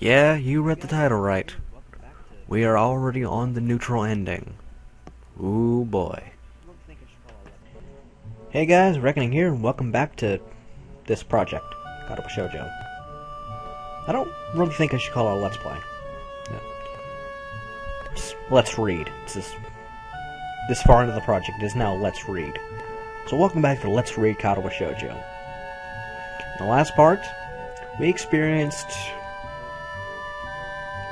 Yeah, you read the title right. We are already on the neutral ending. Ooh boy. Hey guys, Reckoning here, and welcome back to this project, Katawa Shoujo. I don't really think I should call it a Let's Play. No. Let's Read. It's this far into the project, it is now Let's Read. So welcome back to Let's Read Katawa Shoujo. In the last part, we experienced...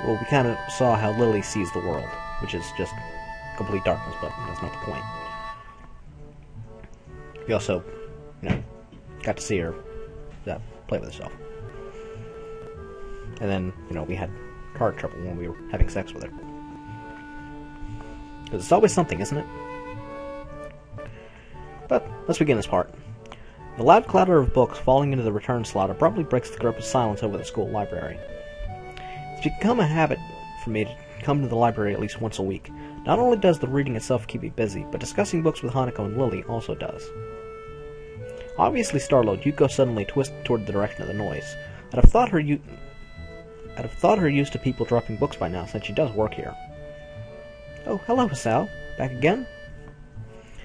well, we kind of saw how Lilly sees the world, which is just complete darkness, but that's not the point. We also, got to see her play with herself. And then, we had car trouble when we were having sex with her. Because it's always something, isn't it? But, let's begin this part. The loud clatter of books falling into the return slot abruptly breaks the grip of silence over the school library. It's become a habit for me to come to the library at least once a week. Not only does the reading itself keep me busy, but discussing books with Hanako and Lilly also does. Obviously startled, Yuko suddenly twisted toward the direction of the noise. I'd have thought her used to people dropping books by now, since she does work here. Oh, hello, Hisao. Back again?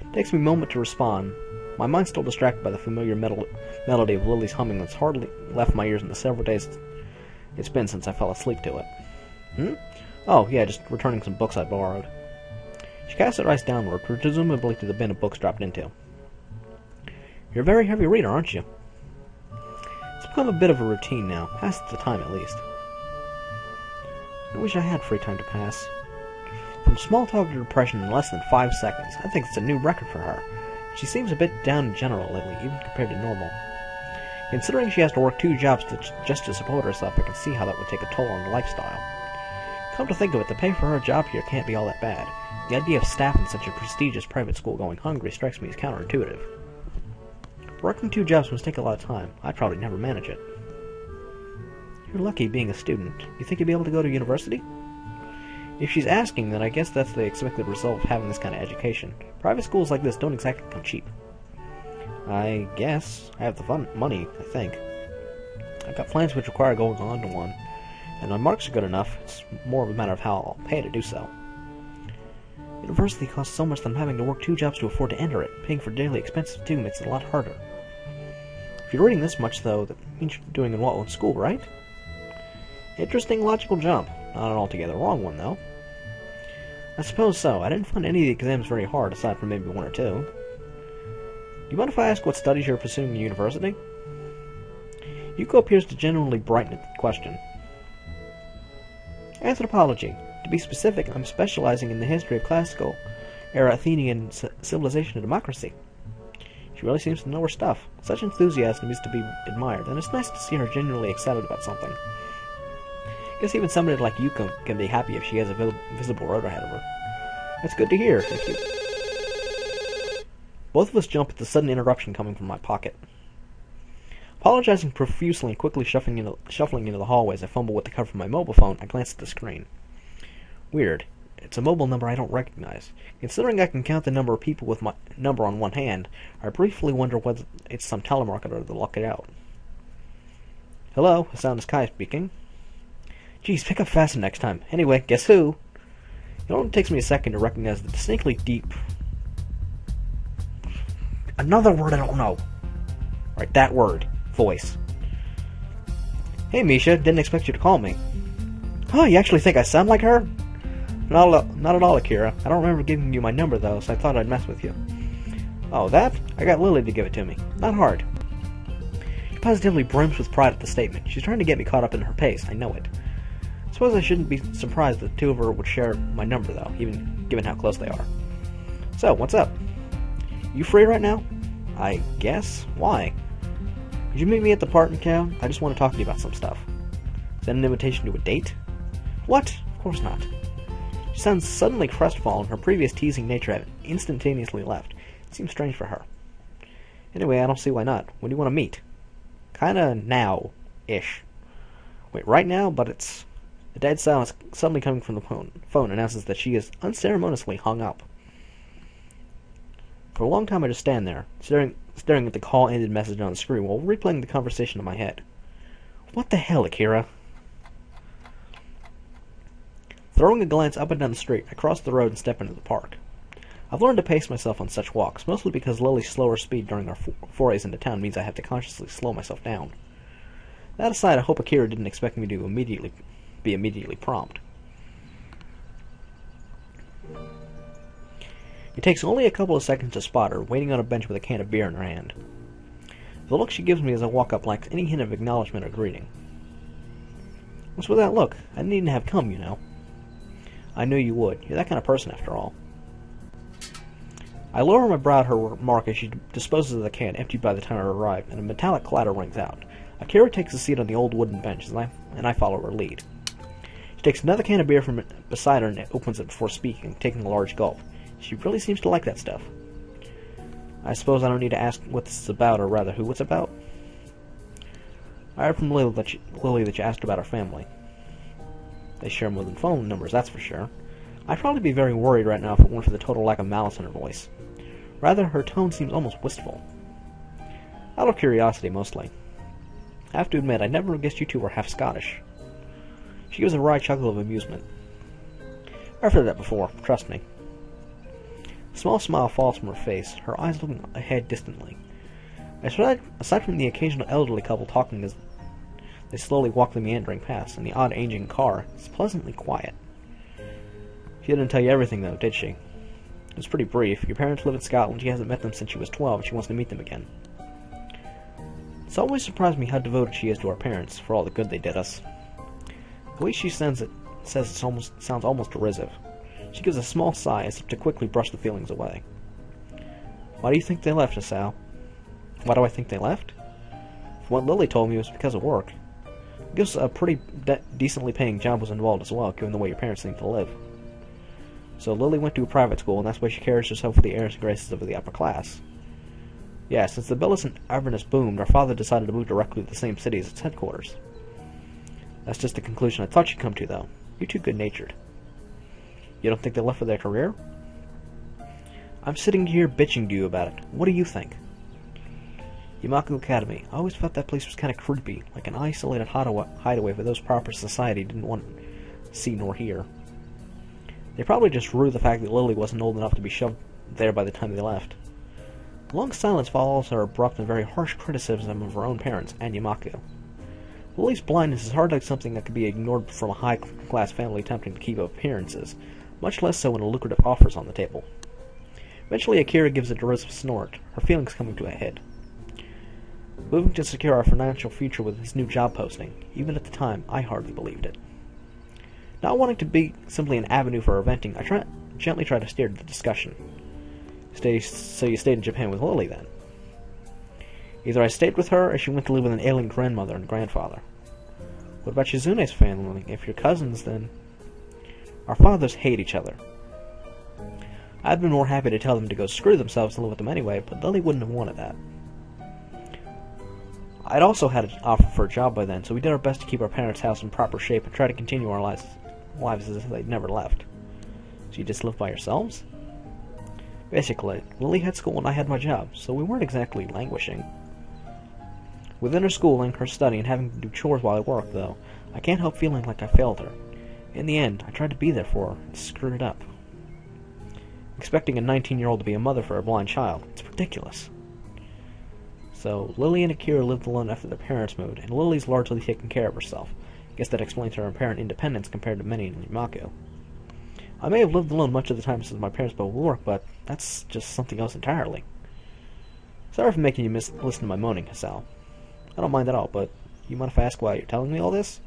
It takes me a moment to respond. My mind's still distracted by the familiar melody of Lily's humming that's hardly left my ears in the several days it's been since I fell asleep to it. Oh, yeah, just returning some books I borrowed. She cast her eyes downward, presumably to the bin of books dropped into. You're a very heavy reader, aren't you? It's become a bit of a routine now, past the time at least. I wish I had free time to pass. From small talk to depression in less than 5 seconds, I think it's a new record for her. She seems a bit down in general lately, even compared to normal. Considering she has to work 2 jobs just to support herself, I can see how that would take a toll on the lifestyle. Come to think of it, the pay for her job here can't be all that bad. The idea of staff in such a prestigious private school going hungry strikes me as counterintuitive. Working 2 jobs must take a lot of time. I'd probably never manage it. You're lucky being a student. You think you'd be able to go to university? If she's asking, then I guess that's the expected result of having this kind of education. Private schools like this don't exactly come cheap. I guess. I have the money, I think. I've got plans which require going on to one, and my marks are good enough. It's more of a matter of how I'll pay to do so. University costs so much that I'm having to work 2 jobs to afford to enter it. Paying for daily expenses too makes it a lot harder. If you're reading this much, though, that means you're doing well in school, right? Interesting logical jump. Not an altogether wrong one, though. I suppose so. I didn't find any of the exams very hard, aside from maybe 1 or 2. Do you mind if I ask what studies you're pursuing in university? Yuko appears to genuinely brighten at the question. Anthropology. To be specific, I'm specializing in the history of classical era Athenian civilization and democracy. She really seems to know her stuff. Such enthusiasm is to be admired, and it's nice to see her genuinely excited about something. I guess even somebody like Yuko can be happy if she has a visible road ahead of her. That's good to hear. Thank you. Both of us jump at the sudden interruption coming from my pocket. Apologizing profusely and quickly shuffling into the hallway as I fumble with the cover of my mobile phone, I glance at the screen. Weird. It's a mobile number I don't recognize. Considering I can count the number of people with my number on one hand, I briefly wonder whether it's some telemarketer to lock it out. Hello, Hassan is Kai speaking. Geez, pick up fast next time. Anyway, guess who? It only takes me a second to recognize the distinctly deep... another word I don't know. Right, that word. Voice. Hey, Misha, didn't expect you to call me. Oh, you actually think I sound like her? Not at all, Akira. I don't remember giving you my number, though, so I thought I'd mess with you. Oh, that? I got Lilly to give it to me. Not hard. She positively brims with pride at the statement. She's trying to get me caught up in her pace. I know it. Suppose I shouldn't be surprised that the 2 of her would share my number, though, even given how close they are. So, what's up? You free right now? I guess. Why? Could you meet me at the park in town? I just want to talk to you about some stuff. Is that an invitation to a date? What? Of course not. She sounds suddenly crestfallen. Her previous teasing nature had instantaneously left. It seems strange for her. Anyway, I don't see why not. When do you want to meet? Kinda now-ish. Wait, right now? But it's... The dead silence suddenly coming from the phone announces that she is unceremoniously hung up. For a long time I just stand there, staring at the call-ended message on the screen while replaying the conversation in my head. What the hell, Akira? Throwing a glance up and down the street, I cross the road and step into the park. I've learned to pace myself on such walks, mostly because Lilly's slower speed during our forays into town means I have to consciously slow myself down. That aside, I hope Akira didn't expect me to be immediately prompt. It takes only a couple of seconds to spot her, waiting on a bench with a can of beer in her hand. The look she gives me as I walk up lacks any hint of acknowledgement or greeting. What's with that look? I didn't even have come, you know. I knew you would. You're that kind of person, after all. I lower my brow at her remark as she disposes of the can, emptied by the time I arrive, and a metallic clatter rings out. Akira takes a seat on the old wooden bench, and I follow her lead. She takes another can of beer from beside her and opens it before speaking, taking a large gulp. She really seems to like that stuff. I suppose I don't need to ask what this is about, or rather who it's about. I heard from Lilly that you asked about her family. They share more than phone numbers, that's for sure. I'd probably be very worried right now if it weren't for the total lack of malice in her voice. Rather, her tone seems almost wistful. Out of curiosity, mostly. I have to admit, I never guessed you two were half Scottish. She gives a wry chuckle of amusement. I've heard that before, trust me. A small smile falls from her face, her eyes looking ahead distantly. Aside from the occasional elderly couple talking as they slowly walk the meandering paths, and the odd aging car, it's pleasantly quiet. She didn't tell you everything, though, did she? It was pretty brief. Your parents live in Scotland, she hasn't met them since she was 12, and she wants to meet them again. It's always surprised me how devoted she is to our parents, for all the good they did us. The way she says it sounds almost derisive. She gives a small sigh as if to quickly brush the feelings away. Why do you think they left us, Al? Why do I think they left? From what Lilly told me, it was because of work. I guess a pretty decently paying job was involved as well, given the way your parents seem to live. So Lilly went to a private school, and that's why she carries herself with the airs and graces of the upper class. Yeah, since the business in Avernus boomed, our father decided to move directly to the same city as its headquarters. That's just the conclusion I thought you'd come to, though. You're too good-natured. You don't think they left for their career? I'm sitting here bitching to you about it. What do you think? Yamaku Academy. I always felt that place was kind of creepy, like an isolated hideaway for those proper society didn't want to see nor hear. They probably just rue the fact that Lilly wasn't old enough to be shoved there by the time they left. A long silence follows her abrupt and very harsh criticism of her own parents and Yamaku. Lilly's blindness is hardly something that could be ignored from a high-class family attempting to keep up appearances, much less so when a lucrative offer's on the table. Eventually Akira gives a derisive snort, her feelings coming to a head. Moving to secure our financial future with his new job posting, even at the time, I hardly believed it. Not wanting to be simply an avenue for her venting, I gently try to steer the discussion. So you stayed in Japan with Lilly, then? Either I stayed with her, or she went to live with an ailing grandmother and grandfather. What about Shizune's family? If you're cousins, then... Our fathers hate each other. I'd been more happy to tell them to go screw themselves and live with them anyway, but Lilly wouldn't have wanted that. I'd also had an offer for a job by then, so we did our best to keep our parents' house in proper shape and try to continue our lives as if they'd never left. So you just lived by yourselves? Basically, Lilly had school and I had my job, so we weren't exactly languishing. Within her schooling, her study, and having to do chores while I worked, though, I can't help feeling like I failed her. In the end, I tried to be there for her and screwed it up. Expecting a 19-year-old to be a mother for a blind child, it's ridiculous. So, Lilly and Akira lived alone after their parents moved, and Lily's largely taken care of herself. I guess that explains her apparent independence compared to many in Yamaku. I may have lived alone much of the time since my parents both work, but that's just something else entirely. Sorry for making you listen to my moaning, Hasao. I don't mind at all, but you mind if I ask why you're telling me all this?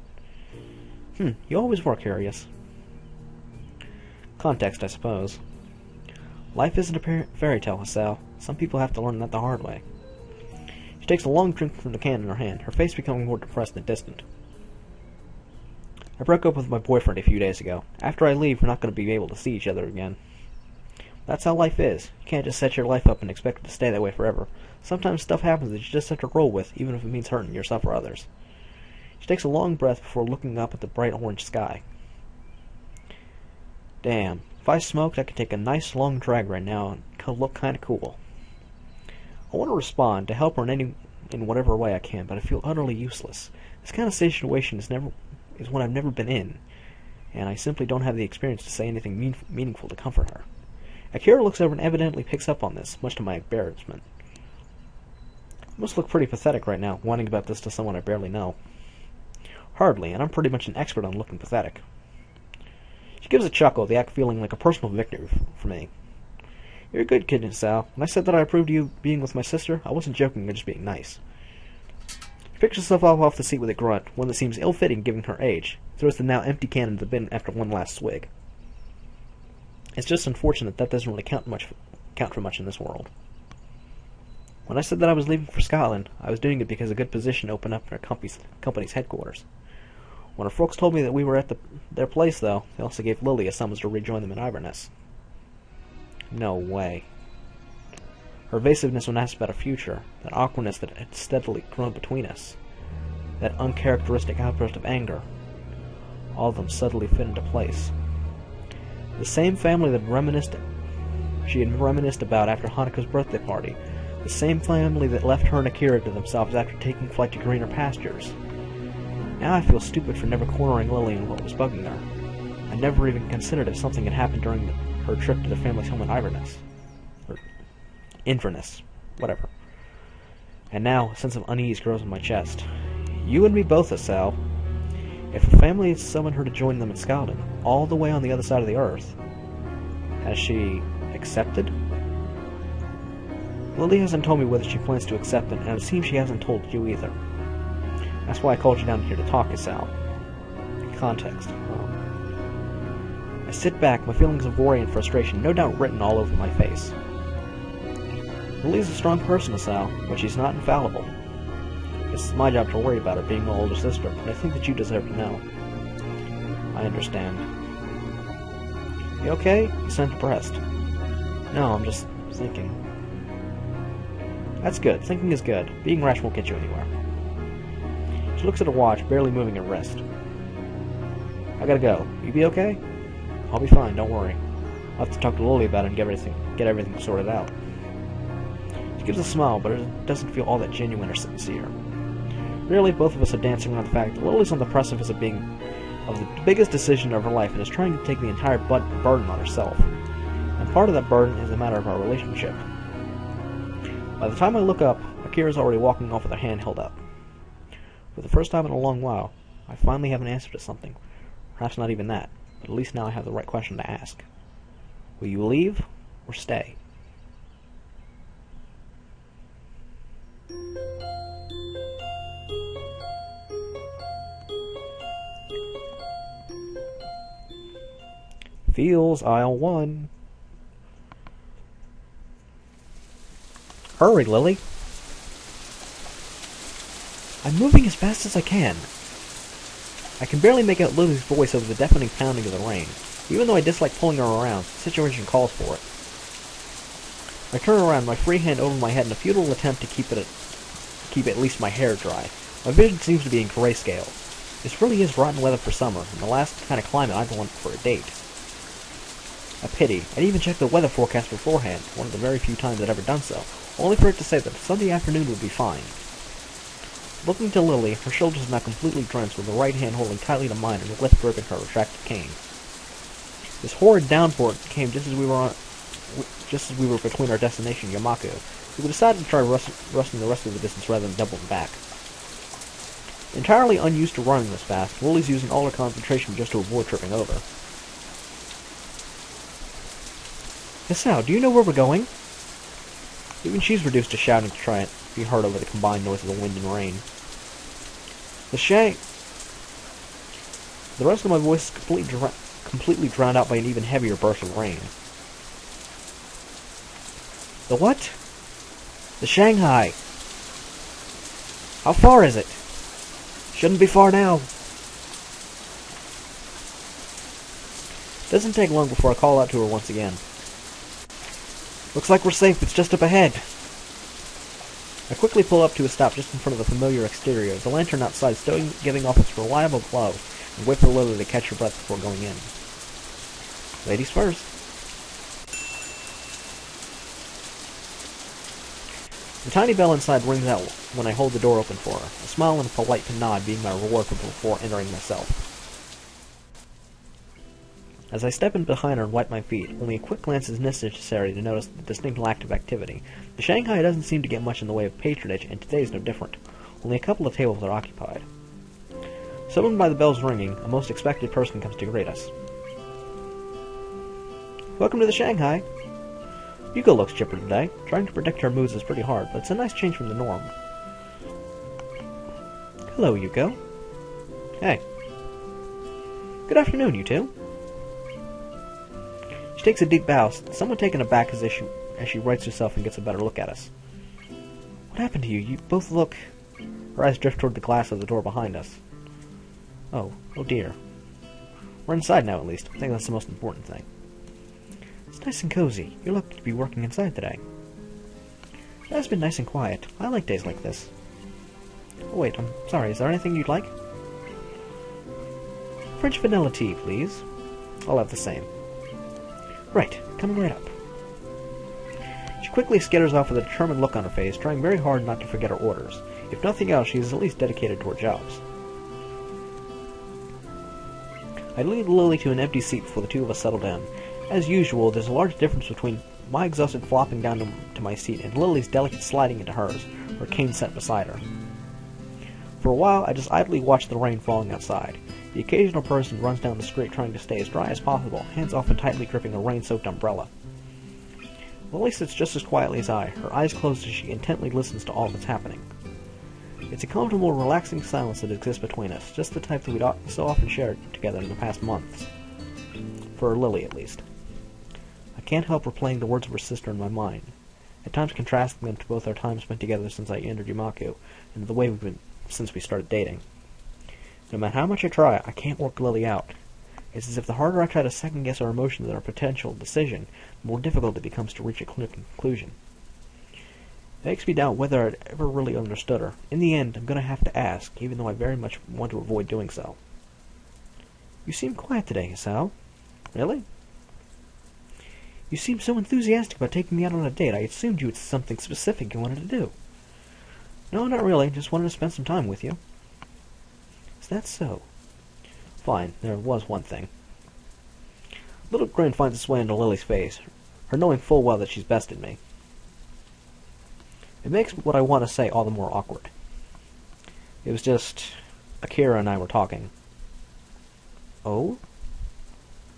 You always were curious. Context, I suppose. Life isn't a fairy tale, Hasao. Some people have to learn that the hard way. She takes a long drink from the can in her hand, her face becoming more depressed and distant. I broke up with my boyfriend a few days ago. After I leave, we're not going to be able to see each other again. That's how life is. You can't just set your life up and expect it to stay that way forever. Sometimes stuff happens that you just have to roll with, even if it means hurting yourself or others. She takes a long breath before looking up at the bright orange sky. Damn, if I smoked, I could take a nice long drag right now and look kind of cool. I want to respond, to help her in whatever way I can, but I feel utterly useless. This kind of situation is one I've never been in. and I simply don't have the experience to say anything meaningful to comfort her. Akira looks over and evidently picks up on this, much to my embarrassment. I must look pretty pathetic right now, whining about this to someone I barely know. Hardly, and I'm pretty much an expert on looking pathetic. She gives a chuckle, the act feeling like a personal victory for me. You're a good kid, Sal. When I said that I approved of you being with my sister, I wasn't joking or just being nice. She picks herself up off the seat with a grunt, one that seems ill-fitting given her age, throws the now empty can into the bin after one last swig. It's just unfortunate that doesn't really count for much in this world. When I said that I was leaving for Scotland, I was doing it because a good position opened up in our company's headquarters. When our folks told me that we were at their place, though, they also gave Lilly a summons to rejoin them in Inverness. No way. Her evasiveness when asked about a future, that awkwardness that had steadily grown between us, that uncharacteristic outburst of anger, all of them suddenly fit into place. The same family that she had reminisced about after Haniko's birthday party, the same family that left her and Akira to themselves after taking flight to greener pastures. Now I feel stupid for never cornering Lilly on what was bugging her. I never even considered if something had happened during her trip to their family's home in Inverness. Or Inverness. Whatever. And now a sense of unease grows in my chest. You and me both, Sal. If her family had summoned her to join them in Scotland, all the way on the other side of the earth, has she accepted? Lilly hasn't told me whether she plans to accept it, and it seems she hasn't told you either. That's why I called you down here to talk, Sal. Context. I sit back, my feelings of worry and frustration no doubt written all over my face. Lilly's a strong person, Sal, but she's not infallible. It's my job to worry about her, being my older sister, but I think that you deserve to know. I understand. You okay? You sound depressed. No, I'm just thinking. That's good. Thinking is good. Being rash won't get you anywhere. She looks at her watch, barely moving her wrist. I gotta go. You be okay? I'll be fine, don't worry. I'll have to talk to Lilly about it and get everything sorted out. She gives a smile, but it doesn't feel all that genuine or sincere. Really, both of us are dancing around the fact that Lily's on the precipice of the biggest decision of her life and is trying to take the entire burden on herself. And part of that burden is a matter of our relationship. By the time I look up, Akira's already walking off with her hand held up. For the first time in a long while, I finally have an answer to something. Perhaps not even that, but at least now I have the right question to ask. Will you leave or stay? Feels aisle 1. Hurry, Lilly. I'm moving as fast as I can. I can barely make out Lily's voice over the deafening pounding of the rain. Even though I dislike pulling her around, the situation calls for it. I turn around, my free hand over my head in a futile attempt to keep at least my hair dry. My vision seems to be in grayscale. This really is rotten weather for summer, and the last kind of climate I'd want for a date. A pity. I'd even checked the weather forecast beforehand, one of the very few times I'd ever done so, only for it to say that Sunday afternoon would be fine. Looking to Lilly, her shoulders now completely drenched, with the right hand holding tightly to mine and the left gripping her retracted cane. This horrid downpour came just as we were between our destination, Yamaku, so we decided to try rusting the rest of the distance rather than doubling back. Entirely unused to running this fast, Lily's using all her concentration just to avoid tripping over. Hisao, do you know where we're going? Even she's reduced to shouting to try and be heard over the combined noise of the wind and rain. The rest of my voice is completely drowned out by an even heavier burst of rain. The what? The Shanghai. How far is it? Shouldn't be far now. Doesn't take long before I call out to her once again. Looks like we're safe, it's just up ahead. I quickly pull up to a stop just in front of the familiar exterior, the lantern outside still giving off its reliable glow, and wait for Lily to catch her breath before going in. Ladies first. The tiny bell inside rings out when I hold the door open for her, a smile and a polite nod being my reward before entering myself. As I step in behind her and wipe my feet, only a quick glance is necessary to notice the distinct lack of activity. The Shanghai doesn't seem to get much in the way of patronage, and today is no different. Only a couple of tables are occupied. Summoned by the bells ringing, a most expected person comes to greet us. Welcome to the Shanghai. Yuko looks chipper today. Trying to predict her moods is pretty hard, but it's a nice change from the norm. Hello, Yuko. Hey. Good afternoon, you two. She takes a deep bow, somewhat taken aback as she rights herself and gets a better look at us. What happened to you? You both look... Her eyes drift toward the glass of the door behind us. Oh dear. We're inside now, at least. I think that's the most important thing. It's nice and cozy. You look to be working inside today. It has been nice and quiet. I like days like this. Oh wait, I'm sorry. Is there anything you'd like? French vanilla tea, please. I'll have the same. Right, coming right up. She quickly skitters off with a determined look on her face, trying very hard not to forget her orders. If nothing else, she is at least dedicated to her jobs. I lead Lilly to an empty seat before the two of us settle down. As usual, there's a large difference between my exhausted flopping down to my seat and Lily's delicate sliding into hers, her cane set beside her. For a while, I just idly watch the rain falling outside. The occasional person runs down the street trying to stay as dry as possible, hands often tightly gripping a rain-soaked umbrella. Lily sits just as quietly as I, her eyes closed as she intently listens to all that's happening. It's a comfortable, relaxing silence that exists between us, just the type that we'd so often shared together in the past months. For Lily, at least. I can't help replaying the words of her sister in my mind, at times contrasting them to both our time spent together since I entered Yumaku, and the way we've been since we started dating. No matter how much I try, I can't work Lily out. It's as if the harder I try to second-guess our emotions and our potential decision, the more difficult it becomes to reach a clear conclusion. It makes me doubt whether I'd ever really understood her. In the end, I'm going to have to ask, even though I very much want to avoid doing so. You seem quiet today, Hisao. Really? You seem so enthusiastic about taking me out on a date. I assumed you had something specific you wanted to do. No, not really. Just wanted to spend some time with you. Is that so? Fine. There was one thing. A little grin finds its way into Lily's face, her knowing full well that she's bested me. It makes what I want to say all the more awkward. It was just... Akira and I were talking. Oh?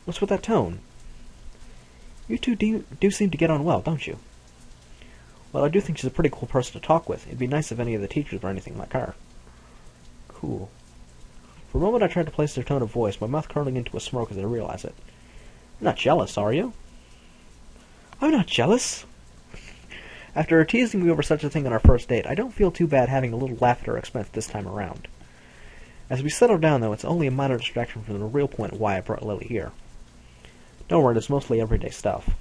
What's with that tone? You two do seem to get on well, don't you? Well, I do think she's a pretty cool person to talk with. It'd be nice if any of the teachers were anything like her. Cool. For a moment I tried to place their tone of voice, my mouth curling into a smirk as I realized it. You're not jealous, are you? I'm not jealous! After her teasing me over such a thing on our first date, I don't feel too bad having a little laugh at her expense this time around. As we settle down, though, it's only a minor distraction from the real point of why I brought Lily here. Don't worry, it's mostly everyday stuff.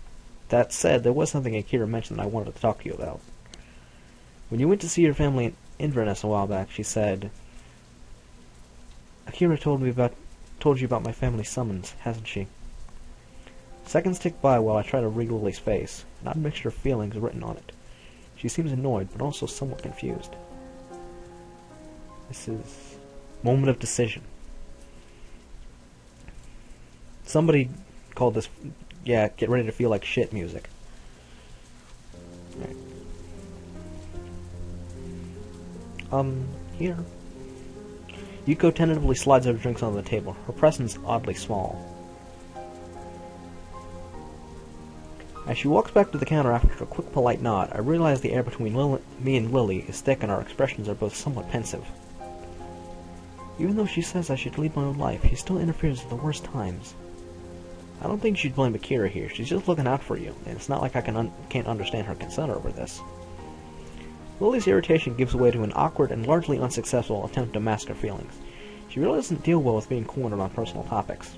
That said, there was something Akira mentioned that I wanted to talk to you about. When you went to see your family in Inverness a while back, she said... Akira told you about my family's summons, hasn't she? Seconds tick by while I try to read Lily's face, an odd mixture of feelings written on it. She seems annoyed, but also somewhat confused. This is... moment of decision. Somebody called this... yeah, get ready to feel like shit music. Right. Here. Yuko tentatively slides her drinks onto the table, her presence oddly small. As she walks back to the counter after a quick polite nod, I realize the air between me and Lily is thick and our expressions are both somewhat pensive. Even though she says I should lead my own life, she still interferes at the worst times. I don't think she'd blame Akira here. She's just looking out for you, and it's not like I can't understand her concern over this. Lily's irritation gives way to an awkward and largely unsuccessful attempt to mask her feelings. She really doesn't deal well with being cornered on personal topics.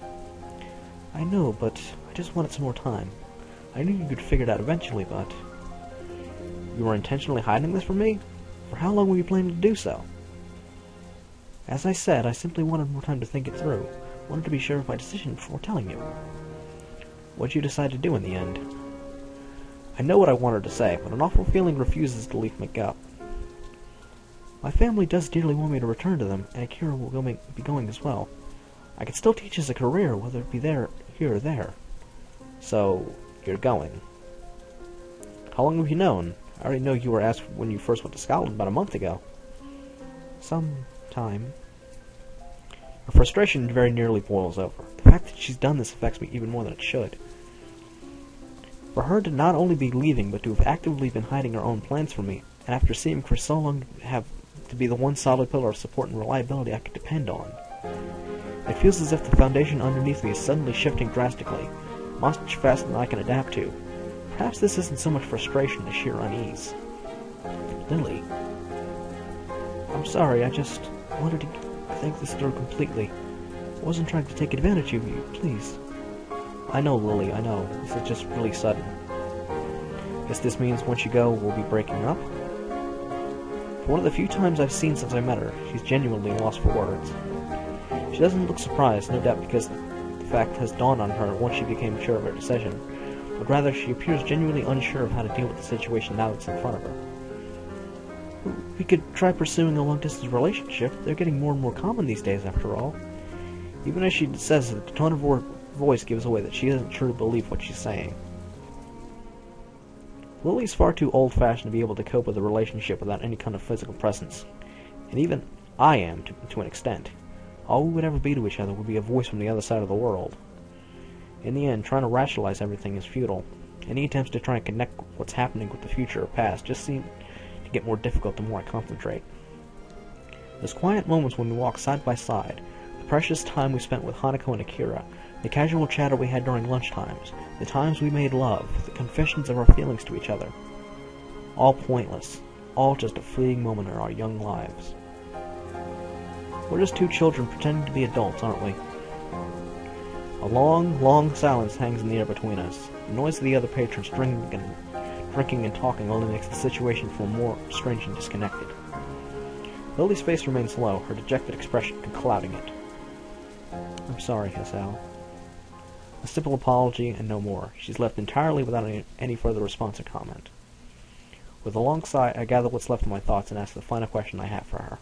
I know, but I just wanted some more time. I knew you could figure it out eventually, but... You were intentionally hiding this from me? For how long were you planning to do so? As I said, I simply wanted more time to think it through. Wanted to be sure of my decision before telling you. What'd you decide to do in the end? I know what I wanted to say, but an awful feeling refuses to leave my gut. My family does dearly want me to return to them, and Akira will be going as well. I could still teach as a career, whether it be here or there. So, you're going. How long have you known? I already know you were asked when you first went to Scotland about a month ago. Some time. Her frustration very nearly boils over. The fact that she's done this affects me even more than it should. For her to not only be leaving, but to have actively been hiding her own plans from me, and after seeing me for so long to be the one solid pillar of support and reliability I could depend on. It feels as if the foundation underneath me is suddenly shifting drastically, much faster than I can adapt to. Perhaps this isn't so much frustration as sheer unease. Lilly. I'm sorry, I just wanted to think this through completely. I wasn't trying to take advantage of you, please. I know, Lilly, I know. This is just really sudden. Guess this means once you go, we'll be breaking up? For one of the few times I've seen since I met her, she's genuinely lost for words. She doesn't look surprised, no doubt because the fact has dawned on her once she became sure of her decision, but rather she appears genuinely unsure of how to deal with the situation now that's in front of her. We could try pursuing a long-distance relationship. They're getting more and more common these days, after all. Even as she says it, the tone of her voice gives away that she doesn't truly believe what she's saying. Lily's far too old-fashioned to be able to cope with a relationship without any kind of physical presence. And even I am, to an extent. All we would ever be to each other would be a voice from the other side of the world. In the end, trying to rationalize everything is futile. Any attempts to try and connect what's happening with the future or past just seem to get more difficult the more I concentrate. Those quiet moments when we walk side by side, the precious time we spent with Hanako and Akira, the casual chatter we had during lunchtimes, the times we made love, the confessions of our feelings to each other. All pointless, all just a fleeting moment in our young lives. We're just two children pretending to be adults, aren't we? A long, long silence hangs in the air between us. The noise of the other patrons drinking and talking only makes the situation feel more strange and disconnected. Lily's face remains low, her dejected expression clouding it. I'm sorry, Hassel. A simple apology and no more. She's left entirely without any further response or comment. With a long sigh, I gather what's left of my thoughts and ask the final question I have for her.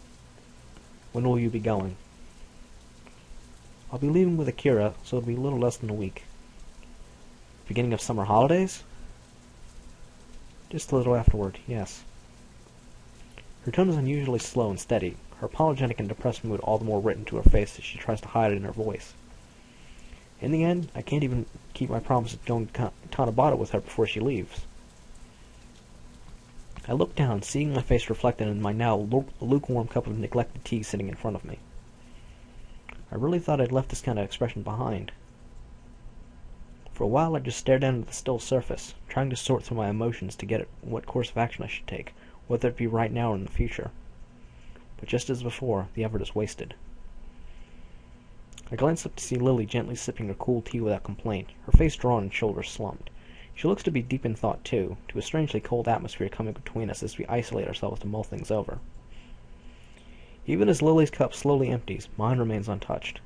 When will you be going? I'll be leaving with Akira, so it'll be a little less than a week. Beginning of summer holidays? Just a little afterward, yes. Her tone is unusually slow and steady, her apologetic and depressed mood all the more written to her face as she tries to hide it in her voice. In the end, I can't even keep my promise of going to Tanabata with her before she leaves. I look down, seeing my face reflected in my now lukewarm cup of neglected tea sitting in front of me. I really thought I'd left this kind of expression behind. For a while I just stared down at the still surface, trying to sort through my emotions to get at what course of action I should take, whether it be right now or in the future. But just as before, the effort is wasted. I glance up to see Lilly gently sipping her cool tea without complaint, her face drawn and shoulders slumped. She looks to be deep in thought, too, to a strangely cold atmosphere coming between us as we isolate ourselves to mull things over. Even as Lily's cup slowly empties, mine remains untouched.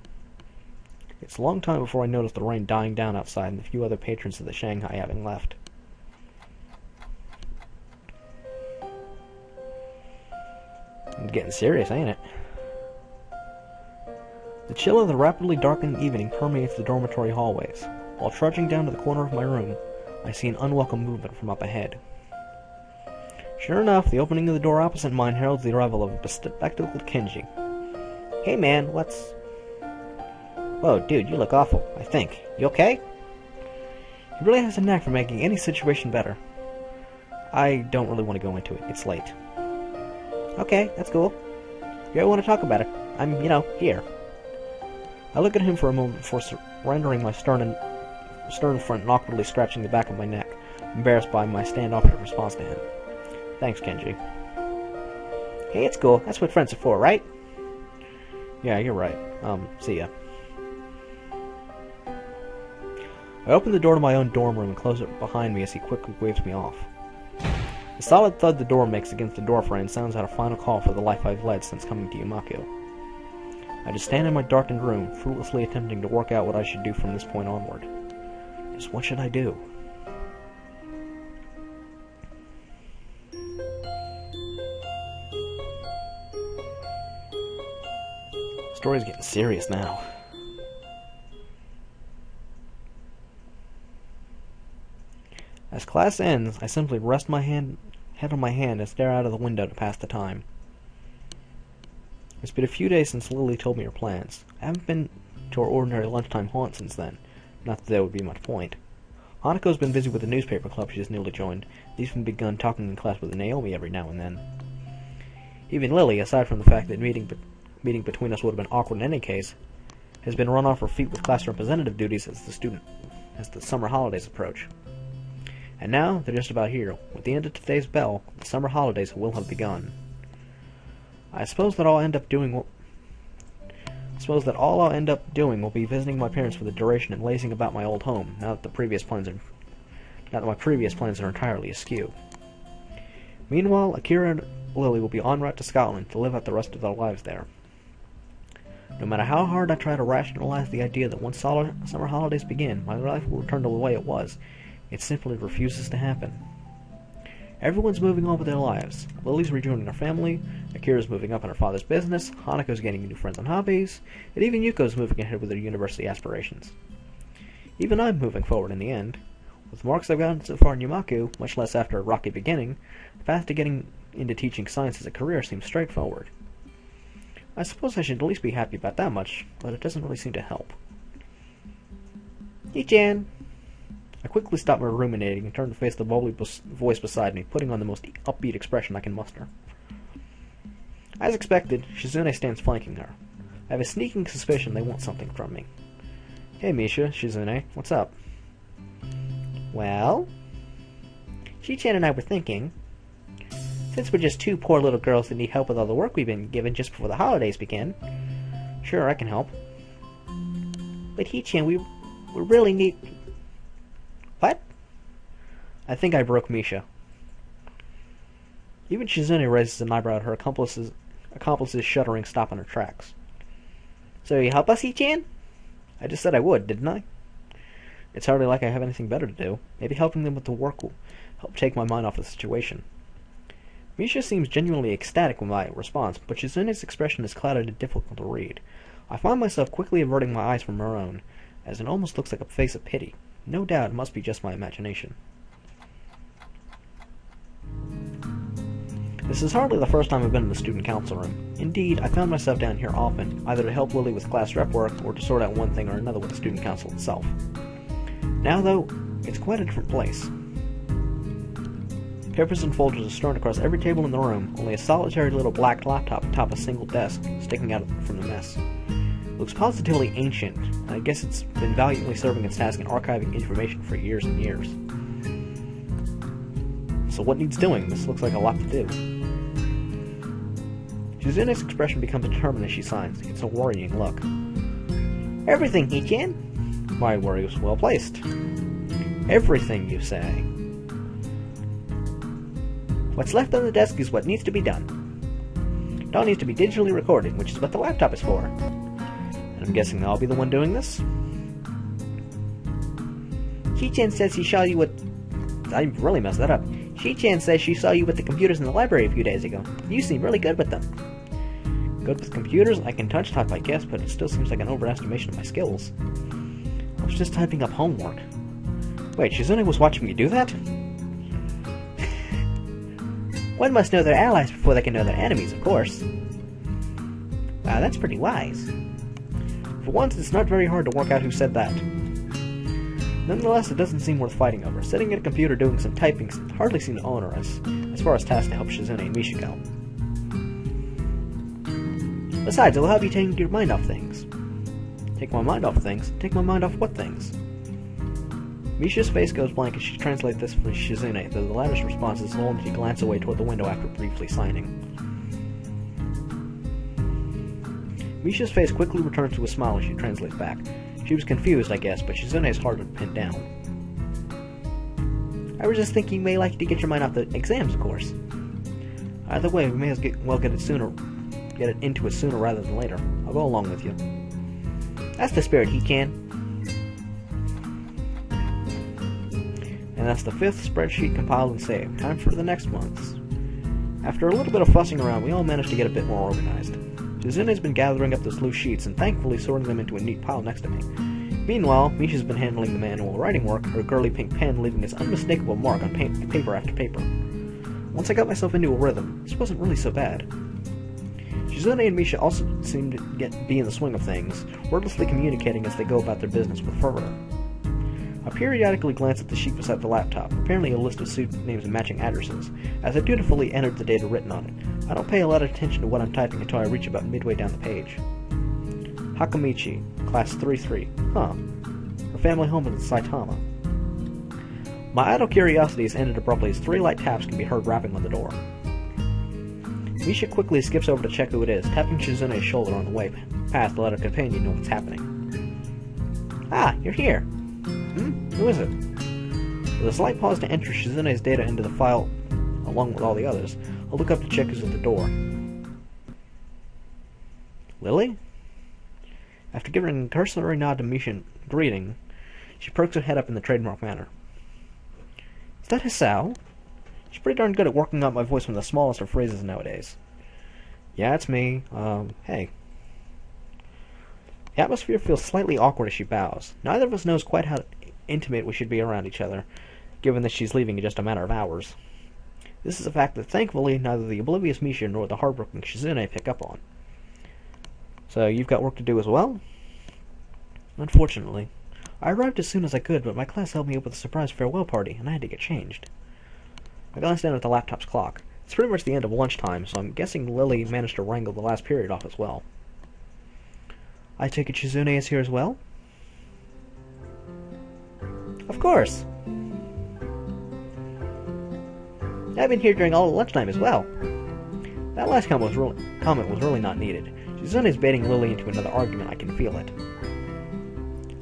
It's a long time before I notice the rain dying down outside and the few other patrons of the Shanghai having left. It's getting serious, ain't it? The chill of the rapidly darkening evening permeates the dormitory hallways. While trudging down to the corner of my room, I see an unwelcome movement from up ahead. Sure enough, the opening of the door opposite mine heralds the arrival of a bespectacled Kenji. Hey man, what's... Whoa, dude, you look awful, I think. You okay? He really has a knack for making any situation better. I don't really want to go into it. It's late. Okay, that's cool. If you ever want to talk about it, I'm, here. I look at him for a moment before surrendering my stern front and awkwardly scratching the back of my neck, embarrassed by my standoffish response to him. Thanks, Kenji. Hey, it's cool. That's what friends are for, right? Yeah, you're right. See ya. I open the door to my own dorm room and close it behind me as he quickly waves me off. The solid thud the door makes against the doorframe sounds out a final call for the life I've led since coming to Yamaku. I just stand in my darkened room, fruitlessly attempting to work out what I should do from this point onward. Just what should I do? The story's getting serious now. As class ends, I simply rest my head on my hand and stare out of the window to pass the time. It's been a few days since Lilly told me her plans. I haven't been to our ordinary lunchtime haunt since then. Not that there would be much point. Hanako's been busy with the newspaper club she has newly joined. They've even begun talking in class with Naomi every now and then. Even Lilly, aside from the fact that meeting between us would have been awkward in any case, has been run off her feet with class representative duties as the summer holidays approach. And now they're just about here. With the end of today's bell, the summer holidays will have begun. I suppose that all I'll end up doing will be visiting my parents for the duration and lazing about my old home, now that my previous plans are entirely askew. Meanwhile, Akira and Lilly will be en route to Scotland to live out the rest of their lives there. No matter how hard I try to rationalize the idea that once summer holidays begin, my life will return to the way it was, it simply refuses to happen. Everyone's moving on with their lives. Lily's rejoining her family, Akira's moving up in her father's business, Hanako's getting new friends and hobbies, and even Yuko's moving ahead with her university aspirations. Even I'm moving forward in the end. With marks I've gotten so far in Yumaku, much less after a rocky beginning, the path to getting into teaching science as a career seems straightforward. I suppose I should at least be happy about that much, but it doesn't really seem to help. Ichan! I quickly stopped my ruminating and turned to face the bubbly voice beside me, putting on the most upbeat expression I can muster. As expected, Shizune stands flanking her. I have a sneaking suspicion they want something from me. Hey Misha, Shizune, what's up? Well? Shi-chan and I were thinking, since we're just two poor little girls that need help with all the work we've been given just before the holidays begin. Sure, I can help. But Hi-chan, we really need... What? I think I broke Misha. Even Shizune raises an eyebrow at her accomplice's shuddering stop in her tracks. So you help us, Hi-chan? I just said I would, didn't I? It's hardly like I have anything better to do. Maybe helping them with the work will help take my mind off the situation. Misha seems genuinely ecstatic with my response, but Shizune's expression is clouded and difficult to read. I find myself quickly averting my eyes from her own, as it almost looks like a face of pity. No doubt it must be just my imagination. This is hardly the first time I've been in the student council room. Indeed, I found myself down here often, either to help Lilly with class rep work or to sort out one thing or another with the student council itself. Now, though, it's quite a different place. Papers and folders are strewn across every table in the room, only a solitary little black laptop atop a single desk sticking out from the mess. It looks positively ancient, and I guess it's been valiantly serving its task in archiving information for years and years. So what needs doing? This looks like a lot to do. Shizune's expression becomes determined as she signs. It's a worrying look. Everything, Hi-chan? My worry was well placed. Everything, you say? What's left on the desk is what needs to be done. It all needs to be digitally recorded, which is what the laptop is for. And I'm guessing I'll be the one doing this? Shi-chan says he saw you with... I really messed that up. Shi-chan says she saw you with the computers in the library a few days ago. You seem really good with them. Good with computers? I can touch type, I guess, but it still seems like an overestimation of my skills. I was just typing up homework. Wait, Shizune was watching me do that? One must know their allies before they can know their enemies, of course. Wow, that's pretty wise. For once, it's not very hard to work out who said that. Nonetheless, it doesn't seem worth fighting over. Sitting at a computer doing some typing hardly seems onerous, as far as tasks to help Shizune and Misha go. Besides, it will help you take your mind off things. Take my mind off things? Take my mind off what things? Misha's face goes blank as she translates this for Shizune, though the latter's response is slow and she glances away toward the window after briefly signing. Misha's face quickly returns to a smile as she translates back. She was confused, I guess, but Shizune is hard to pin down. I was just thinking you may like to get your mind off the exams, of course. Either way, we may as well get it into it sooner rather than later. I'll go along with you. That's the spirit, Hi-chan. And that's the 5th spreadsheet compiled and saved. Time for the next month's. After a little bit of fussing around, we all managed to get a bit more organized. Shizune's been gathering up those loose sheets and thankfully sorting them into a neat pile next to me. Meanwhile, Misha's been handling the manual writing work, her girly pink pen leaving its unmistakable mark on paper after paper. Once I got myself into a rhythm, this wasn't really so bad. Shizune and Misha also seem to be in the swing of things, wordlessly communicating as they go about their business with fervor. I periodically glance at the sheet beside the laptop, apparently a list of student names and matching addresses, as I dutifully entered the data written on it. I don't pay a lot of attention to what I'm typing until I reach about midway down the page. Hakamichi, Class 3-3. Huh. Her family home is in Saitama. My idle curiosity is ended abruptly as 3 light taps can be heard rapping on the door. Misha quickly skips over to check who it is, tapping Shizune's shoulder on the way past to let her companion know what's happening. Ah, you're here. Who is it? With a slight pause to enter Shizune's data into the file along with all the others, I'll look up to check who's at the door. Lilly? After giving a cursory nod to Misha in greeting, she perks her head up in the trademark manner. Is that Hisao? She's pretty darn good at working out my voice from the smallest of phrases nowadays. Yeah, it's me. Hey. The atmosphere feels slightly awkward as she bows. Neither of us knows quite how intimate we should be around each other, given that she's leaving in just a matter of hours. This is a fact that thankfully neither the oblivious Misha nor the hardworking Shizune pick up on. So you've got work to do as well? Unfortunately. I arrived as soon as I could, but my class held me up with a surprise farewell party, and I had to get changed. I glanced down at the laptop's clock. It's pretty much the end of lunchtime, so I'm guessing Lilly managed to wrangle the last period off as well. I take it Shizune is here as well? Of course! I've been here during all of lunchtime as well. That last comment was really not needed. Shizune's baiting Lilly into another argument, I can feel it.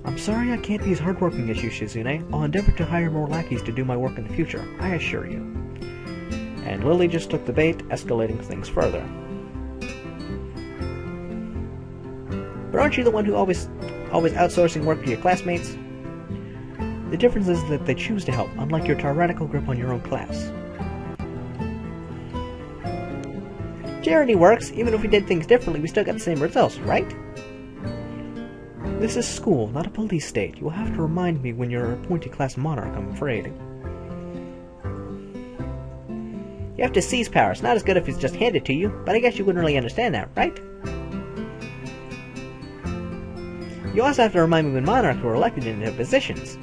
I'm sorry I can't be as hardworking as you, Shizune. I'll endeavor to hire more lackeys to do my work in the future, I assure you. And Lilly just took the bait, escalating things further. But aren't you the one who always outsourcing work to your classmates? The difference is that they choose to help, unlike your tyrannical grip on your own class. Charity works. Even if we did things differently, we still got the same results, right? This is school, not a police state. You will have to remind me when you're appointed class monarch, I'm afraid. You have to seize power. It's not as good if it's just handed to you, but I guess you wouldn't really understand that, right? You also have to remind me when monarchs were elected into positions.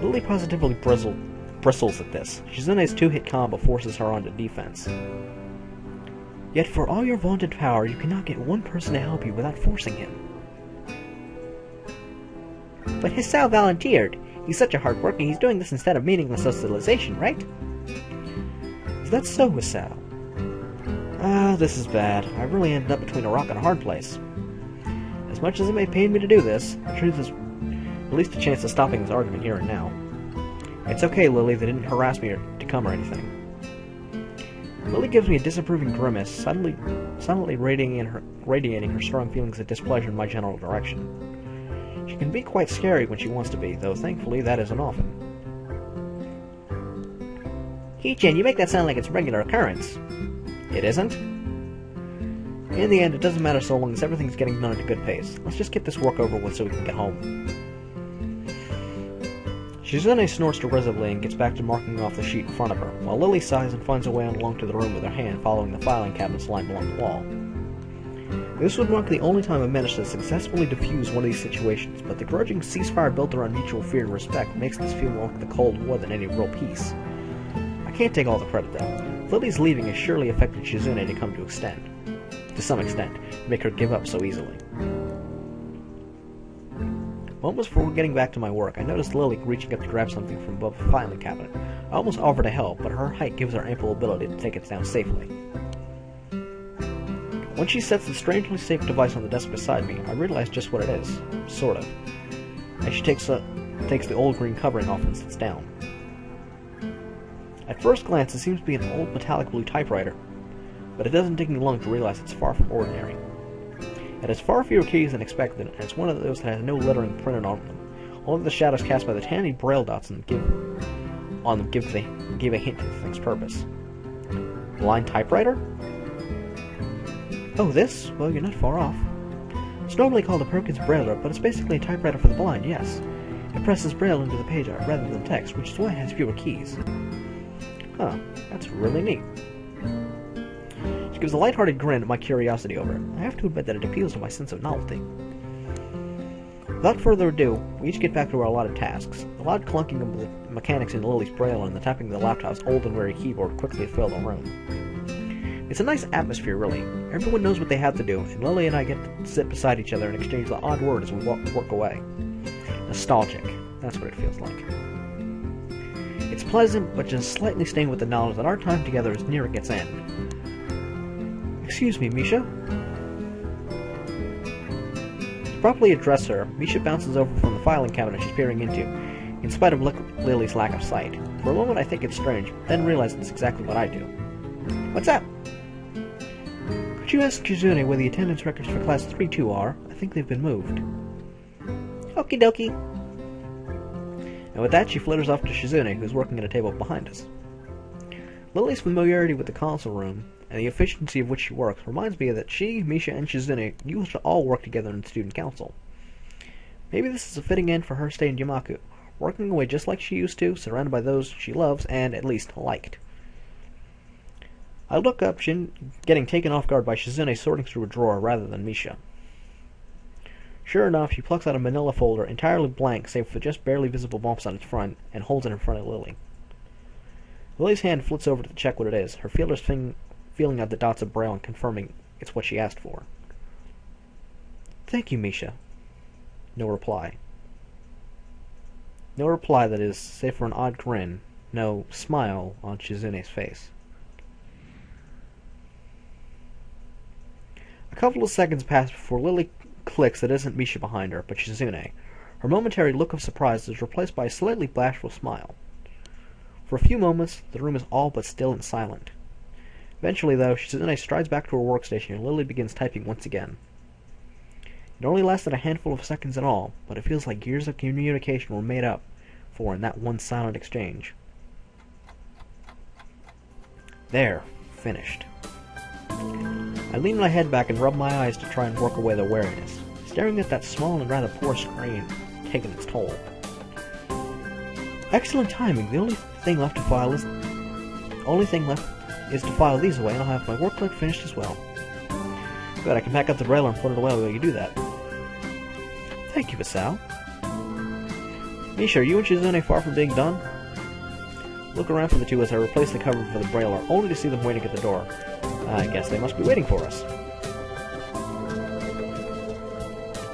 Lilly positively bristles at this. Shizune's 2-hit combo forces her onto defense. Yet for all your vaunted power, you cannot get one person to help you without forcing him. But Hisao volunteered. He's such a hard worker, he's doing this instead of meaningless socialization, right? Is that so, Hisao? Ah, this is bad. I really ended up between a rock and a hard place. As much as it may pain me to do this, the truth is at least a chance of stopping this argument here and now. It's okay, Lilly, they didn't harass me to come or anything. Lilly gives me a disapproving grimace, silently radiating her strong feelings of displeasure in my general direction. She can be quite scary when she wants to be, though thankfully that isn't often. Hee-chan, you make that sound like it's a regular occurrence. It isn't? In the end, it doesn't matter so long as everything's getting done at a good pace. Let's just get this work over with so we can get home. Shizune snorts derisively and gets back to marking off the sheet in front of her, while Lilly sighs and finds her way on along to the room with her hand following the filing cabinets lined along the wall. This would mark the only time I've managed to successfully defuse one of these situations, but the grudging ceasefire built around mutual fear and respect makes this feel more like the Cold War than any real peace. I can't take all the credit though. Lilly's leaving has surely affected Shizune to some extent, to make her give up so easily. Moments before getting back to my work, I noticed Lilly reaching up to grab something from above the filing cabinet. I almost offered to help, but her height gives her ample ability to take it down safely. When she sets the strangely safe device on the desk beside me, I realize just what it is. Sort of. As she takes the old green covering off and sits down. At first glance, it seems to be an old metallic blue typewriter, but it doesn't take me long to realize it's far from ordinary. It has far fewer keys than expected, and it's one of those that has no lettering printed on them. Only the shadows cast by the tiny braille dots give a hint to the thing's purpose. Blind typewriter? Oh, this? Well, you're not far off. It's normally called a Perkins Brailler, but it's basically a typewriter for the blind, yes. It presses Braille into the page art rather than text, which is why it has fewer keys. Huh, that's really neat. She gives a lighthearted grin at my curiosity over it. I have to admit that it appeals to my sense of novelty. Without further ado, we each get back to our allotted tasks. The loud clunking of the mechanics in Lily's Braille and the tapping of the laptop's old and weary keyboard quickly fill the room. It's a nice atmosphere, really. Everyone knows what they have to do, and Lily and I get to sit beside each other and exchange the odd word as we work away. Nostalgic. That's what it feels like. It's pleasant, but just slightly stained with the knowledge that our time together is nearing its end. Excuse me, Misha? To properly address her, Misha bounces over from the filing cabinet she's peering into, in spite of Lily's lack of sight. For a moment I think it's strange, then realize it's exactly what I do. What's up? Could you ask Shizune where the attendance records for Class 3-2 are? I think they've been moved. Okie dokie. And with that, she flitters off to Shizune, who's working at a table behind us. Lily's familiarity with the console room, and the efficiency of which she works, reminds me that she, Misha, and Shizune used to all work together in the student council. Maybe this is a fitting end for her stay in Yamaku, working away just like she used to, surrounded by those she loves and, at least, liked. I look up, getting taken off guard by Shizune sorting through a drawer rather than Misha. Sure enough, she plucks out a manila folder entirely blank save for just barely visible bumps on its front, and holds it in front of Lily. Lily's hand flits over to check what it is, her feelers feeling out the dots of Braille and confirming it's what she asked for. Thank you, Misha. No reply. No reply, that is, save for an odd grin, no smile on Shizune's face. A couple of seconds pass before Lily clicks that isn't Misha behind her, but Shizune. Her momentary look of surprise is replaced by a slightly bashful smile. For a few moments, the room is all but still and silent. Eventually, though, Shizune strides back to her workstation and Lily begins typing once again. It only lasted a handful of seconds in all, but it feels like years of communication were made up for in that one silent exchange. There. Finished. I lean my head back and rub my eyes to try and work away the weariness, staring at that small and rather poor screen, taking its toll. Excellent timing. The only thing left is to file these away, and I'll have my workload finished as well. Good, I can pack up the brailler and put it away while you do that. Thank you, Masao. Misha, are you and Shizune far from being done? Look around for the two as I replace the cover for the brailler, only to see them waiting at the door. I guess they must be waiting for us.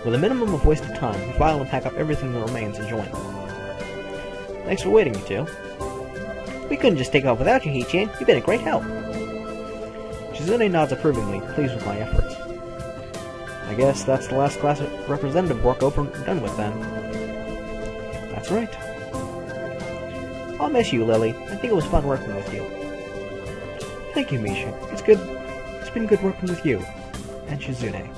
With a minimum of wasted time, we file and pack up everything that remains and join. Thanks for waiting, you two. We couldn't just take off without you, Hee-chan. You've been a great help. Shizune nods approvingly, pleased with my efforts. I guess that's the last class representative work over and done with, then. That's right. I'll miss you, Lily. I think it was fun working with you. Thank you, Misha. It's been good working with you. And Shizune.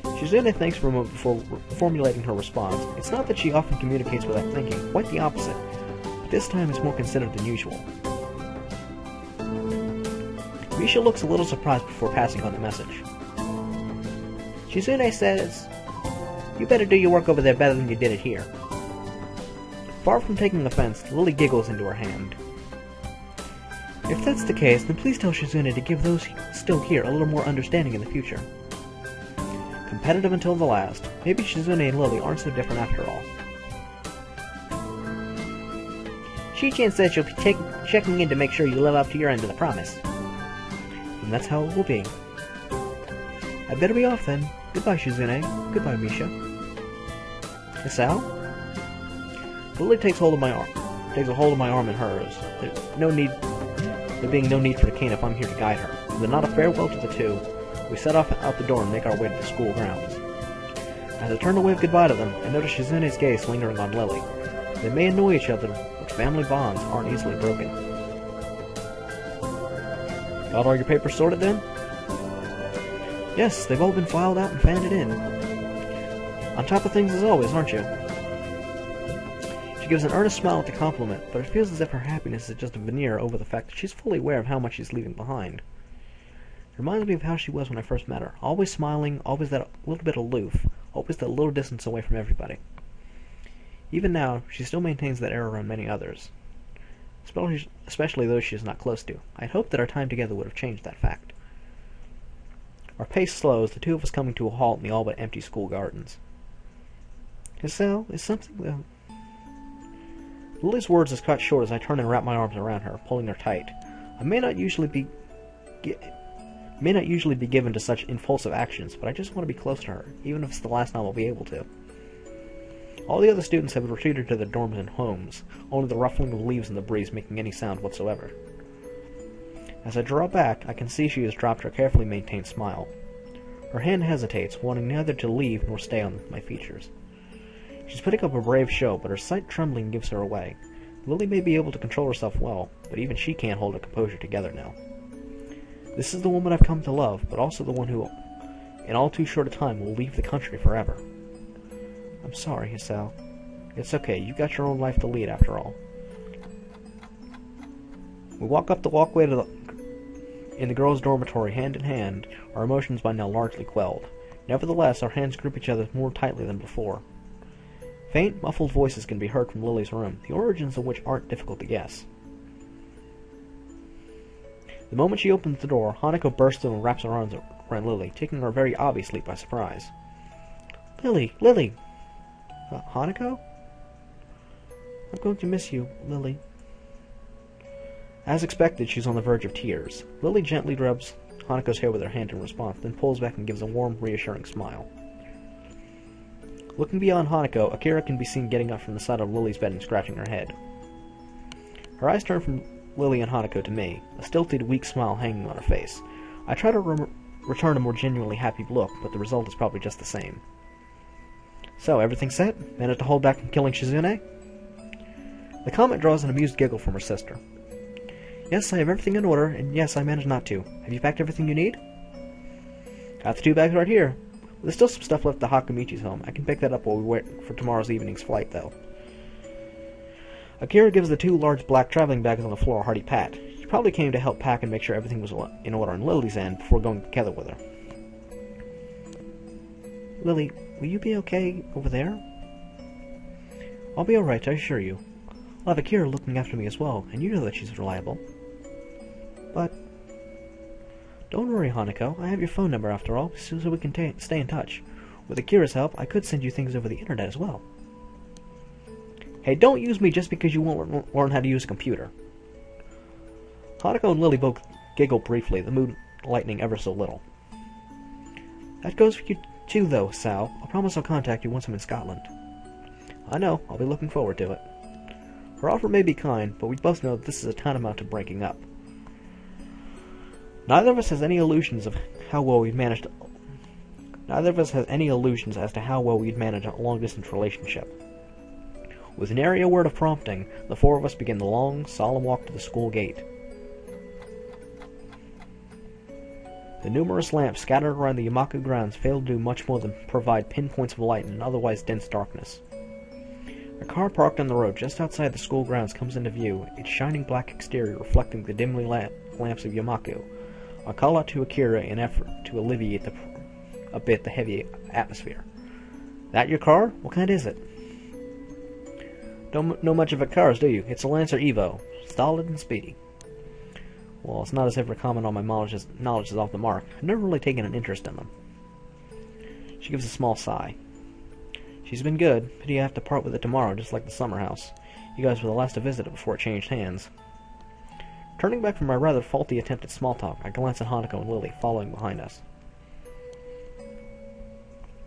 Shizune thanks for a moment before formulating her response. It's not that she often communicates without thinking, quite the opposite. But this time it's more considered than usual. Misha looks a little surprised before passing on the message. Shizune says, "You better do your work over there better than you did it here." Far from taking offense, Lily giggles into her hand. If that's the case, then please tell Shizune to give those still here a little more understanding in the future. Competitive until the last, maybe Shizune and Lily aren't so different after all. Shi-chan says she'll be checking in to make sure you live up to your end of the promise. And that's how it will be. I'd better be off then. Goodbye, Shizune. Goodbye, Misha. Masao? Lily takes a hold of my arm in hers. There being no need for the cane if I'm here to guide her. With a nod of farewell to the two, we set off out the door and make our way to the school grounds. As I turn to wave goodbye to them, I notice Shizune's gaze lingering on Lily. They may annoy each other, but family bonds aren't easily broken. Got all your papers sorted then? Yes, they've all been filed out and fanned in. On top of things as always, aren't you? She gives an earnest smile at the compliment, but it feels as if her happiness is just a veneer over the fact that she's fully aware of how much she's leaving behind. It reminds me of how she was when I first met her. Always smiling, always that little bit aloof, always that little distance away from everybody. Even now, she still maintains that air around many others, especially those she is not close to. I had hoped that our time together would have changed that fact. Our pace slows, the two of us coming to a halt in the all but empty school gardens. Giselle, is something... Lily's words is cut short as I turn and wrap my arms around her, pulling her tight. I may not usually be given to such impulsive actions, but I just want to be close to her, even if it's the last time I'll be able to. All the other students have retreated to their dorms and homes, only the ruffling of leaves in the breeze making any sound whatsoever. As I draw back, I can see she has dropped her carefully maintained smile. Her hand hesitates, wanting neither to leave nor stay on my features. She's putting up a brave show, but her slight trembling gives her away. Lily may be able to control herself well, but even she can't hold her composure together now. This is the woman I've come to love, but also the one who, in all too short a time, will leave the country forever. I'm sorry, Giselle. It's okay, you got your own life to lead after all. We walk up the walkway in the girls' dormitory hand in hand, our emotions by now largely quelled. Nevertheless, our hands grip each other more tightly than before. Faint, muffled voices can be heard from Lily's room, the origins of which aren't difficult to guess. The moment she opens the door, Hanako bursts in and wraps her arms around Lily, taking her very obviously by surprise. Lily! Lily! Hanako? I'm going to miss you, Lily. As expected, she's on the verge of tears. Lily gently rubs Hanako's hair with her hand in response, then pulls back and gives a warm, reassuring smile. Looking beyond Hanako, Akira can be seen getting up from the side of Lily's bed and scratching her head. Her eyes turn from Lily and Hanako to me, a stilted, weak smile hanging on her face. I try to return a more genuinely happy look, but the result is probably just the same. So, everything set? Managed to hold back from killing Shizune? The comment draws an amused giggle from her sister. Yes, I have everything in order, and yes, I managed not to. Have you packed everything you need? Got the 2 bags right here. There's still some stuff left at Hakamichi's home. I can pick that up while we wait for tomorrow's evening's flight, though. Akira gives the 2 large black traveling bags on the floor a hearty pat. She probably came to help pack and make sure everything was in order on Lily's end before going together with her. Lily, will you be okay over there? I'll be alright, I assure you. I'll have Akira looking after me as well, and you know that she's reliable. But... Don't worry, Hanako. I have your phone number after all, so we can stay in touch. With Akira's help, I could send you things over the internet as well. Hey, don't use me just because you won't learn how to use a computer. Hanako and Lily both giggle briefly, the mood lightening ever so little. That goes for you too, though, Sal. I promise I'll contact you once I'm in Scotland. I know. I'll be looking forward to it. Her offer may be kind, but we both know that this is a tantamount to breaking up. Neither of us has any illusions as to how well we'd manage a long-distance relationship. With nary a word of prompting, the 4 of us begin the long, solemn walk to the school gate. The numerous lamps scattered around the Yamaku grounds fail to do much more than provide pinpoints of light in an otherwise dense darkness. A car parked on the road just outside the school grounds comes into view, its shining black exterior reflecting the dimly lamps of Yamaku. I call out to Akira in effort to alleviate a bit the heavy atmosphere. That your car? What kind is it? Don't know much about cars, do you? It's a Lancer Evo. Stolid and speedy. Well, it's not as if her comment on my knowledge is off the mark. I've never really taken an interest in them. She gives a small sigh. She's been good. Pity I have to part with it tomorrow, just like the summer house. You guys were the last to visit it before it changed hands. Turning back from my rather faulty attempt at small talk, I glance at Hanako and Lily, following behind us.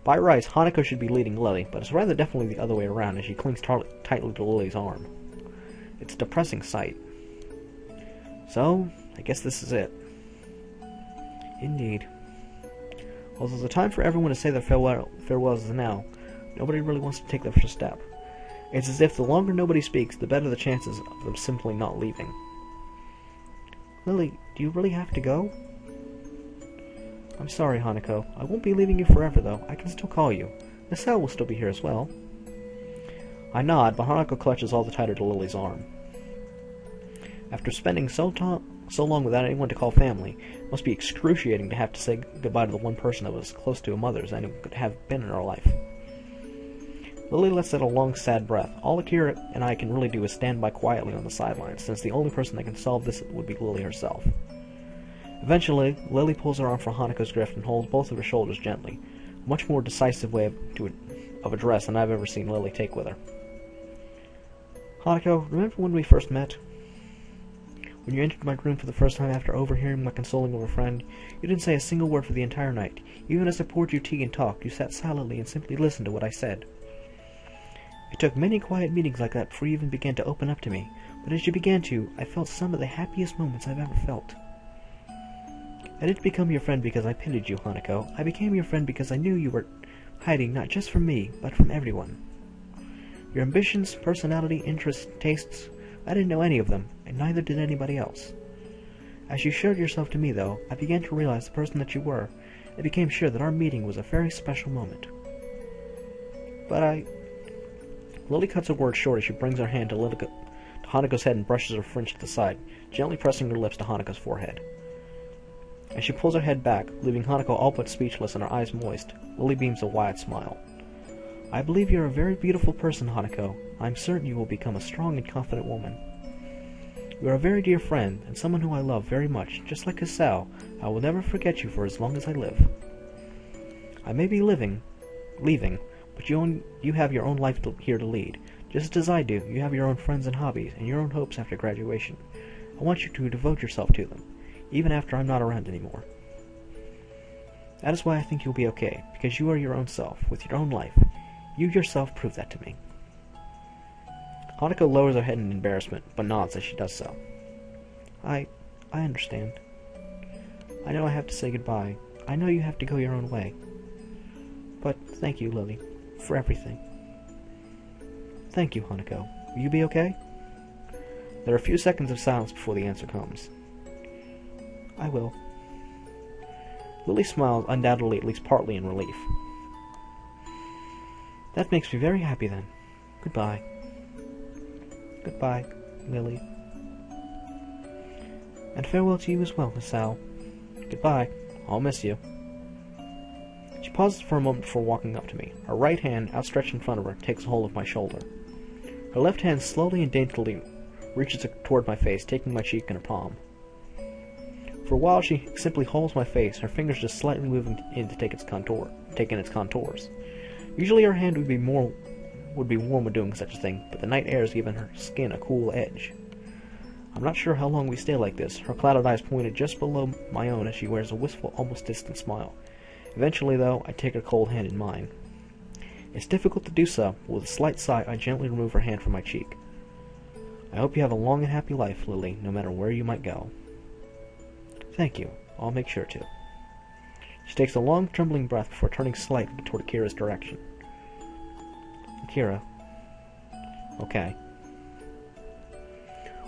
By rights, Hanako should be leading Lily, but it's rather definitely the other way around as she clings tightly to Lily's arm. It's a depressing sight. So, I guess this is it. Indeed. Although the time for everyone to say their farewells is now, nobody really wants to take the first step. It's as if the longer nobody speaks, the better the chances of them simply not leaving. Lily, do you really have to go? I'm sorry, Hanako. I won't be leaving you forever, though. I can still call you. Miss Sal will still be here as well. I nod, but Hanako clutches all the tighter to Lily's arm. After spending so so long without anyone to call family. It must be excruciating to have to say goodbye to the one person that was close to a mother as I could have been in our life. Lilly lets out a long, sad breath. All Akira and I can really do is stand by quietly on the sidelines, since the only person that can solve this would be Lilly herself. Eventually, Lilly pulls her arm from Hanako's grip and holds both of her shoulders gently, a much more decisive way of address than I've ever seen Lilly take with her. Hanako, remember when we first met? When you entered my room for the first time after overhearing my consoling of a friend, you didn't say a single word for the entire night. Even as I poured you tea and talked, you sat silently and simply listened to what I said. It took many quiet meetings like that before you even began to open up to me, but as you began to, I felt some of the happiest moments I've ever felt. I didn't become your friend because I pitied you, Hanako. I became your friend because I knew you were hiding not just from me, but from everyone. Your ambitions, personality, interests, tastes, I didn't know any of them, and neither did anybody else. As you showed yourself to me, though, I began to realize the person that you were. I became sure that our meeting was a very special moment. But Lilly cuts her words short as she brings her hand to Hanako's head and brushes her fringe to the side, gently pressing her lips to Hanako's forehead. As she pulls her head back, leaving Hanako all but speechless and her eyes moist, Lilly beams a wide smile. I believe you are a very beautiful person, Hanako. I am certain you will become a strong and confident woman. You are a very dear friend, and someone who I love very much, just like Hisao. I will never forget you for as long as I live. I may be leaving, but you have your own life here to lead. Just as I do, you have your own friends and hobbies, and your own hopes after graduation. I want you to devote yourself to them, even after I'm not around anymore. That is why I think you'll be okay, because you are your own self, with your own life. You yourself proved that to me. Hanako lowers her head in embarrassment, but nods as she does so. I understand. I know I have to say goodbye. I know you have to go your own way. But thank you, Lilly, for everything. Thank you, Hanako. Will you be okay? There are a few seconds of silence before the answer comes. I will. Lilly smiles, undoubtedly at least partly in relief. That makes me very happy then. Goodbye. Goodbye, Lilly. And farewell to you as well, Hisao. Goodbye. I'll miss you. She pauses for a moment before walking up to me. Her right hand, outstretched in front of her, takes hold of my shoulder. Her left hand slowly and daintily reaches toward my face, taking my cheek in her palm. For a while she simply holds my face, her fingers just slightly moving in to take in its contours. Usually her hand would be warm when doing such a thing, but the night air has given her skin a cool edge. I'm not sure how long we stay like this, her clouded eyes pointed just below my own as she wears a wistful, almost distant smile. Eventually, though, I take her cold hand in mine. It's difficult to do so, but with a slight sigh I gently remove her hand from my cheek. I hope you have a long and happy life, Lilly, no matter where you might go. Thank you. I'll make sure to. She takes a long, trembling breath before turning slightly toward Akira's direction. Akira. Okay.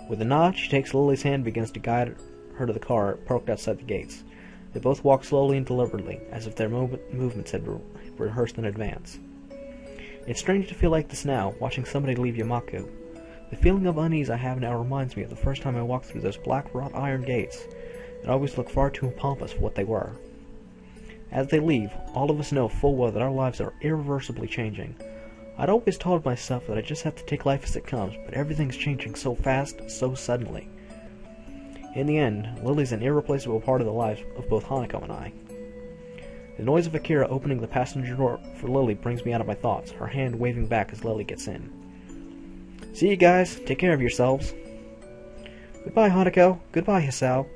With a nod, she takes Lilly's hand and begins to guide her to the car parked outside the gates. They both walk slowly and deliberately, as if their movements had been rehearsed in advance. It's strange to feel like this now, watching somebody leave Yamaku. The feeling of unease I have now reminds me of the first time I walked through those black wrought iron gates. It always looked far too pompous for what they were. As they leave, all of us know full well that our lives are irreversibly changing. I'd always told myself that I just have to take life as it comes, but everything's changing so fast, so suddenly. In the end, Lilly's an irreplaceable part of the lives of both Hanako and I. The noise of Akira opening the passenger door for Lilly brings me out of my thoughts, her hand waving back as Lilly gets in. See you guys. Take care of yourselves. Goodbye, Hanako. Goodbye, Hisao.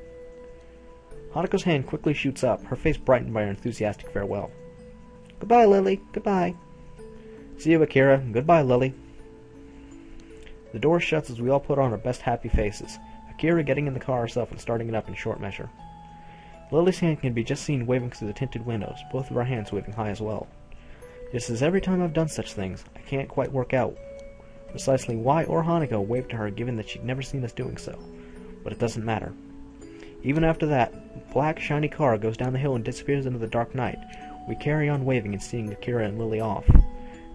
Hanako's hand quickly shoots up, her face brightened by her enthusiastic farewell. Goodbye, Lilly. Goodbye. See you, Akira. Goodbye, Lilly. The door shuts as we all put on our best happy faces, Akira getting in the car herself and starting it up in short measure. Lilly's hand can be just seen waving through the tinted windows, both of our hands waving high as well. Just as every time I've done such things, I can't quite work out precisely why or Hanako waved to her given that she'd never seen us doing so, but it doesn't matter. Even after that black, shiny car goes down the hill and disappears into the dark night, we carry on waving and seeing Akira and Lilly off.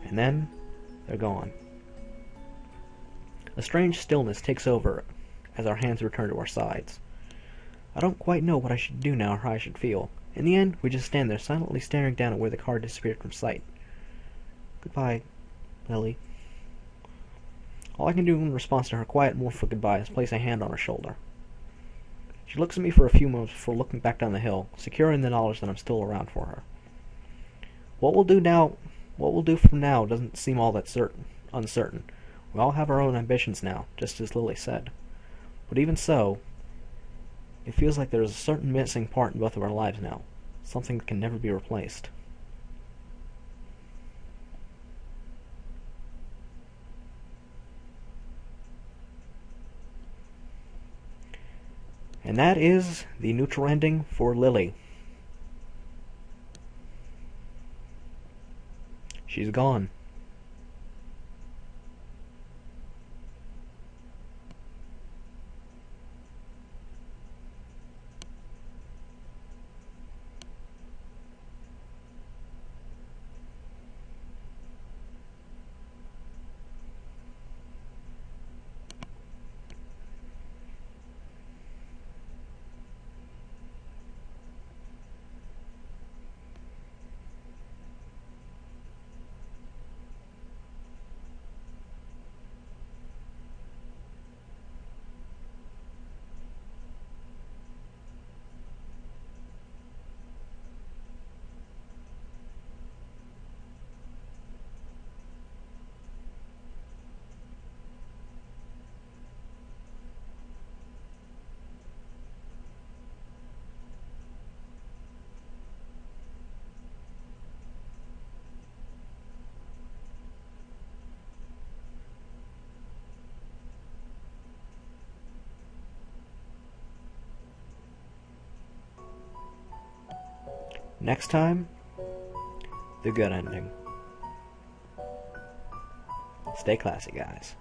And then, they're gone. A strange stillness takes over as our hands return to our sides. I don't quite know what I should do now or how I should feel. In the end, we just stand there, silently staring down at where the car disappeared from sight. Goodbye, Lilly. All I can do in response to her quiet, mournful goodbye is place a hand on her shoulder. She looks at me for a few moments before looking back down the hill, secure in the knowledge that I'm still around for her. What we'll do from now doesn't seem all that uncertain. We all have our own ambitions now, just as Lilly said. But even so, it feels like there is a certain missing part in both of our lives now, something that can never be replaced. And that is the neutral ending for Lilly. She's gone. Next time, the good ending. Stay classy, guys.